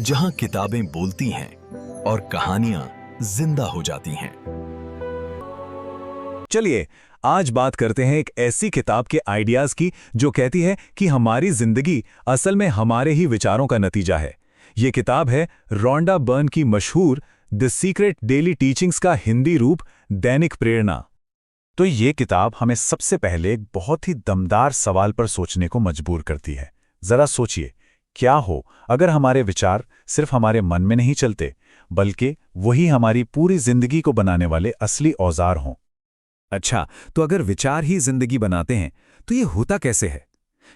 जहां किताबें बोलती हैं और कहानियां जिंदा हो जाती हैं। चलिए आज बात करते हैं एक ऐसी किताब के आइडियाज की जो कहती है कि हमारी जिंदगी असल में हमारे ही विचारों का नतीजा है। ये किताब है रोंडा बर्न की मशहूर द सीक्रेट डेली टीचिंग्स का हिंदी रूप दैनिक प्रेरणा। तो ये किताब हमें सबसे पहले एक बहुत ही दमदार सवाल पर सोचने को मजबूर करती है। जरा सोचिए, क्या हो अगर हमारे विचार सिर्फ हमारे मन में नहीं चलते, बल्कि वही हमारी पूरी जिंदगी को बनाने वाले असली औजार हों। अच्छा, तो अगर विचार ही जिंदगी बनाते हैं तो ये होता कैसे है?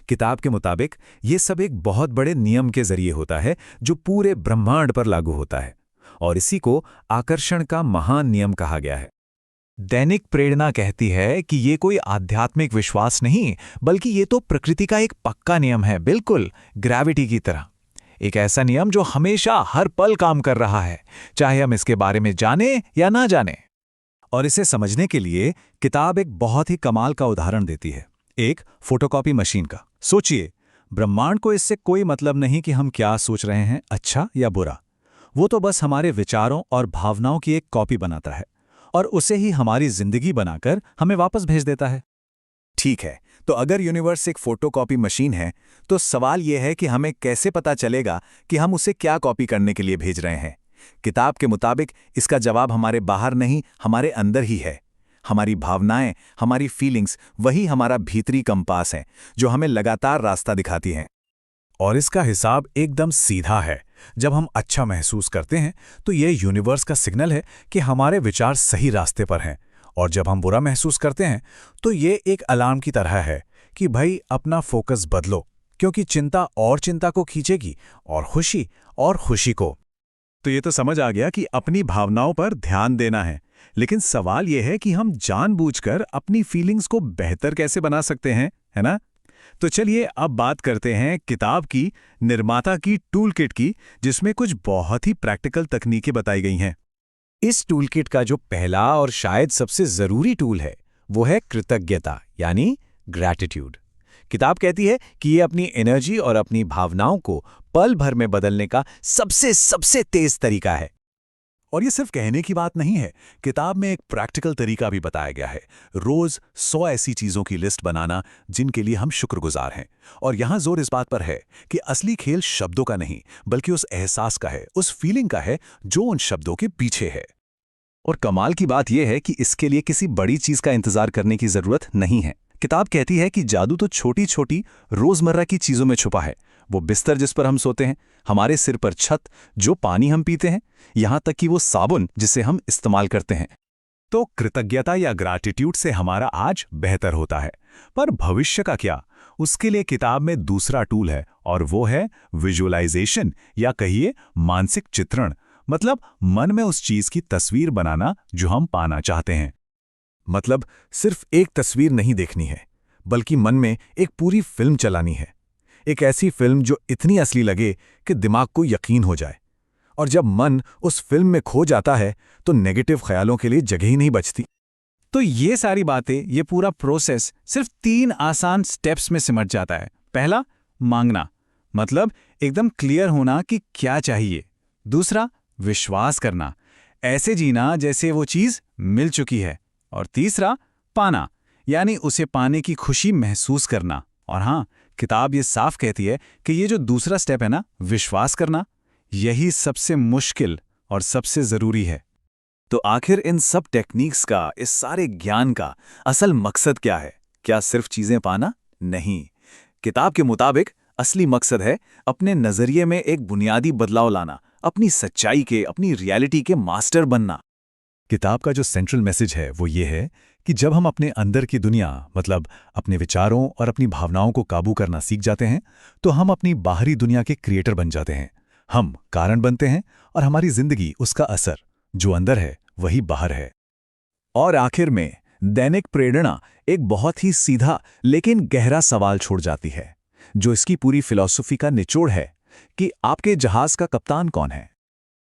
किताब के मुताबिक ये सब एक बहुत बड़े नियम के जरिए होता है जो पूरे ब्रह्मांड पर लागू होता है, और इसी को आकर्षण का महान नियम कहा गया है। दैनिक प्रेरणा कहती है कि ये कोई आध्यात्मिक विश्वास नहीं, बल्कि ये तो प्रकृति का एक पक्का नियम है, बिल्कुल ग्रेविटी की तरह। एक ऐसा नियम जो हमेशा हर पल काम कर रहा है, चाहे हम इसके बारे में जाने या ना जाने। और इसे समझने के लिए किताब एक बहुत ही कमाल का उदाहरण देती है, एक फोटोकॉपी मशीन का। सोचिए, ब्रह्मांड को इससे कोई मतलब नहीं कि हम क्या सोच रहे हैं, अच्छा या बुरा। वो तो बस हमारे विचारों और भावनाओं की एक कॉपी बनाता है और उसे ही हमारी जिंदगी बनाकर हमें वापस भेज देता है। ठीक है, तो अगर यूनिवर्स एक फोटोकॉपी मशीन है, तो सवाल यह है कि हमें कैसे पता चलेगा कि हम उसे क्या कॉपी करने के लिए भेज रहे हैं? किताब के मुताबिक इसका जवाब हमारे बाहर नहीं, हमारे अंदर ही है। हमारी भावनाएं, हमारी फीलिंग्स, वही हमारा भीतरी कंपास है जो हमें लगातार रास्ता दिखाती हैं। और इसका हिसाब एकदम सीधा है। जब हम अच्छा महसूस करते हैं तो यह यूनिवर्स का सिग्नल है कि हमारे विचार सही रास्ते पर हैं, और जब हम बुरा महसूस करते हैं तो ये एक अलार्म की तरह है कि भाई अपना फोकस बदलो, क्योंकि चिंता और चिंता को खींचेगी और खुशी को। तो ये तो समझ आ गया कि अपनी भावनाओं पर ध्यान देना है, लेकिन सवाल यह है कि हम जानबूझकर अपनी फीलिंग्स को बेहतर कैसे बना सकते हैं, है ना? तो चलिए अब बात करते हैं किताब की निर्माता की टूल किट की, जिसमें कुछ बहुत ही प्रैक्टिकल तकनीकें बताई गई हैं। इस टूल किट का जो पहला और शायद सबसे जरूरी टूल है वो है कृतज्ञता, यानी ग्रैटिट्यूड। किताब कहती है कि ये अपनी एनर्जी और अपनी भावनाओं को पल भर में बदलने का सबसे तेज तरीका है। और ये सिर्फ कहने की बात नहीं है, किताब में एक प्रैक्टिकल तरीका भी बताया गया है। रोज 100 ऐसी चीजों की लिस्ट बनाना जिनके लिए हम शुक्रगुजार हैं। और यहां जोर इस बात पर है कि असली खेल शब्दों का नहीं, बल्कि उस एहसास का है, उस फीलिंग का है जो उन शब्दों के पीछे है। और कमाल की बात यह है कि इसके लिए किसी बड़ी चीज का इंतजार करने की जरूरत नहीं है। किताब कहती है कि जादू तो छोटी छोटी रोजमर्रा की चीजों में छुपा है। वो बिस्तर जिस पर हम सोते हैं, हमारे सिर पर छत, जो पानी हम पीते हैं, यहां तक कि वो साबुन जिसे हम इस्तेमाल करते हैं। तो कृतज्ञता या ग्रैटिट्यूड से हमारा आज बेहतर होता है, पर भविष्य का क्या? उसके लिए किताब में दूसरा टूल है, और वो है विजुअलाइजेशन, या कहिए मानसिक चित्रण। मतलब मन में उस चीज की तस्वीर बनाना जो हम पाना चाहते हैं। मतलब सिर्फ एक तस्वीर नहीं देखनी है, बल्कि मन में एक पूरी फिल्म चलानी है। एक ऐसी फिल्म जो इतनी असली लगे कि दिमाग को यकीन हो जाए। और जब मन उस फिल्म में खो जाता है तो नेगेटिव ख्यालों के लिए जगह ही नहीं बचती। तो ये सारी बातें, ये पूरा प्रोसेस सिर्फ 3 आसान स्टेप्स में सिमट जाता है। पहला, मांगना, मतलब एकदम क्लियर होना कि क्या चाहिए। दूसरा, विश्वास करना, ऐसे जीना जैसे वो चीज मिल चुकी है। और तीसरा, पाना, यानी उसे पाने की खुशी महसूस करना। और हाँ, किताब ये साफ कहती है कि ये जो दूसरा स्टेप है ना, विश्वास करना, यही सबसे मुश्किल और सबसे जरूरी है। तो आखिर इन सब टेक्निक्स का, इस सारे ज्ञान का असल मकसद क्या है? क्या सिर्फ चीजें पाना? नहीं। किताब के मुताबिक असली मकसद है अपने नजरिए में एक बुनियादी बदलाव लाना, अपनी सच्चाई के, अपनी रियलिटी के मास्टर बनना। किताब का जो सेंट्रल मैसेज है वो ये है कि जब हम अपने अंदर की दुनिया, मतलब अपने विचारों और अपनी भावनाओं को काबू करना सीख जाते हैं, तो हम अपनी बाहरी दुनिया के क्रिएटर बन जाते हैं। हम कारण बनते हैं और हमारी जिंदगी उसका असर, जो अंदर है वही बाहर है। और आखिर में दैनिक प्रेरणा एक बहुत ही सीधा लेकिन गहरा सवाल छोड़ जाती है, जो इसकी पूरी फिलॉसफी का निचोड़ है कि आपके जहाज का कप्तान कौन है?